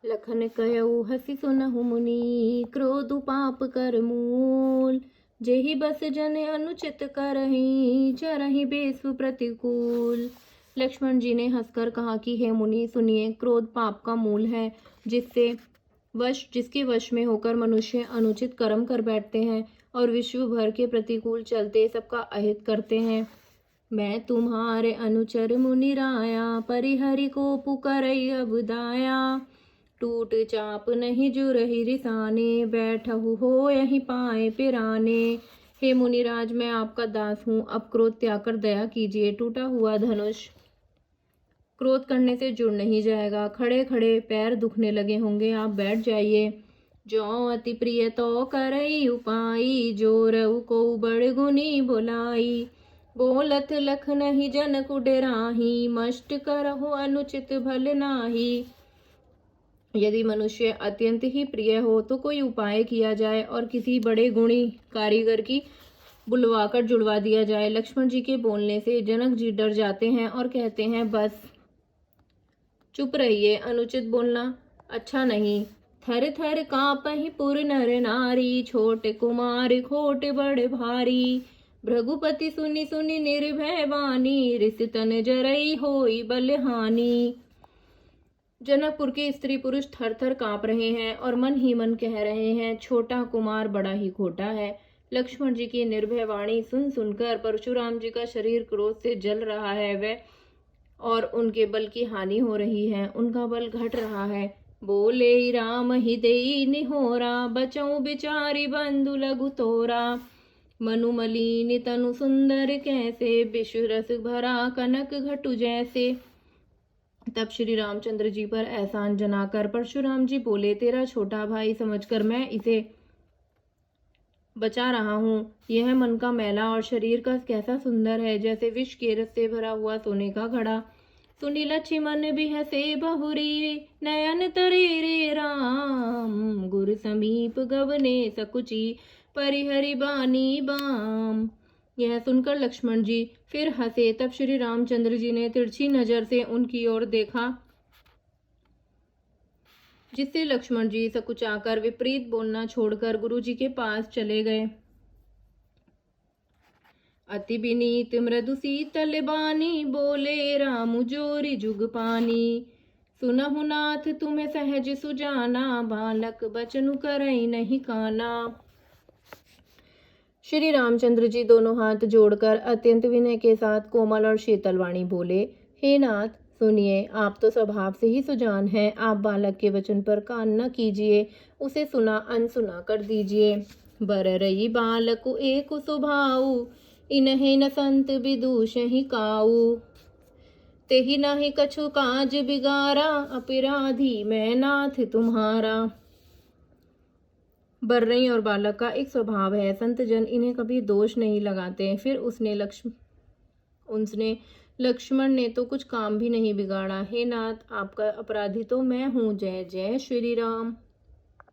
लखन कहऊ हसी सुनहु मुनि, क्रोध पाप कर मूल। जेहि बस जन अनुचित करहीं, चरहि बेसु प्रतिकूल। लक्ष्मण जी ने हंसकर कहा कि हे मुनि सुनिए, क्रोध पाप का मूल है, जिसके वश में होकर मनुष्य अनुचित कर्म कर बैठते हैं और विश्व भर के प्रतिकूल चलते सबका अहित करते हैं। मैं तुम्हारे अनुचर मुनि राया, परिहरि को पुकारई अब दाया। टूट चाप नहीं जुरहि रिसाने, बैठहु हो यही पाए पिराने। हे मुनिराज, मैं आपका दास हूँ, अब क्रोध त्याग कर दया कीजिए। टूटा हुआ धनुष क्रोध करने से जुड़ नहीं जाएगा। खड़े खड़े पैर दुखने लगे होंगे, आप बैठ जाइए। जो अति प्रिय तो करई उपाई, जोरऊ को बड़ गुनी बुलाई। बोलत लख नहीं जनक डेराही, मष्ट करहु अनुचित भल नाही। यदि मनुष्य अत्यंत ही प्रिय हो तो कोई उपाय किया जाए और किसी बड़े गुणी कारीगर की बुलवाकर जुड़वा दिया जाए। लक्ष्मण जी के बोलने से जनक जी डर जाते हैं और कहते हैं, बस चुप रहिए, अनुचित बोलना अच्छा नहीं। थर थर कांपहि पुर नर नारी, छोटे कुमार खोट बड़ भारी। भृगुपति सुनि सुनि निर्भय वाणी, रिस तन जरई होई बलहानि। जनकपुर के स्त्री पुरुष थर थर कांप रहे हैं और मन ही मन कह रहे हैं, छोटा कुमार बड़ा ही खोटा है। लक्ष्मण जी की निर्भय वाणी सुन सुनकर परशुराम जी का शरीर क्रोध से जल रहा है और उनके बल की हानि हो रही है, उनका बल घट रहा है। बोले राम ही देई निहोरा, बचऊ बिचारी बंधु लघु तोरा। मनु मलिन तनु सुंदर कैसे, विषु रस भरा कनक घटु जैसे। तब श्री रामचंद्र जी पर एहसान जनाकर परशुराम जी बोले, तेरा छोटा भाई समझकर मैं इसे बचा रहा हूँ। यह मन का मैला और शरीर का कैसा सुंदर है, जैसे विष के रस से भरा हुआ सोने का घड़ा। सुनी लक्ष्मण भी हसे बहुरी, नयन तरे रे राम। गुर समीप गवने सकुची, परिहरि बानी बाम। यह सुनकर लक्ष्मण जी फिर हंसे। तब श्री रामचंद्र जी ने तिरछी नजर से उनकी ओर देखा, जिससे लक्ष्मण जी सकुचाकर विपरीत बोलना छोड़कर गुरु जी के पास चले गए। अति विनीत मृदु शीतल बानी, बोले राम जोरी जुग पानी। सुनहु नाथ तुम्हें सहज सुजाना, बालक बचनु करई नहीं काना। श्री रामचंद्र जी दोनों हाथ जोड़कर अत्यंत विनय के साथ कोमल और शीतल वाणी बोले, हे नाथ सुनिए, आप तो स्वभाव से ही सुजान हैं। आप बालक के वचन पर कान न कीजिए, उसे सुना अनसुना कर दीजिए। बर रही बालक एक स्वभाव, इन्हें न संत विदूष ही काऊ। तेहि नाही कछु काज बिगारा, अपराधी मैं नाथ तुम्हारा। बर्रई और बालक का एक स्वभाव है, संत जन इन्हें कभी दोष नहीं लगाते। फिर उसने लक्ष्मण ने तो कुछ काम भी नहीं बिगाड़ा। हे नाथ, आपका अपराधी तो मैं हूँ। जय जय श्री राम।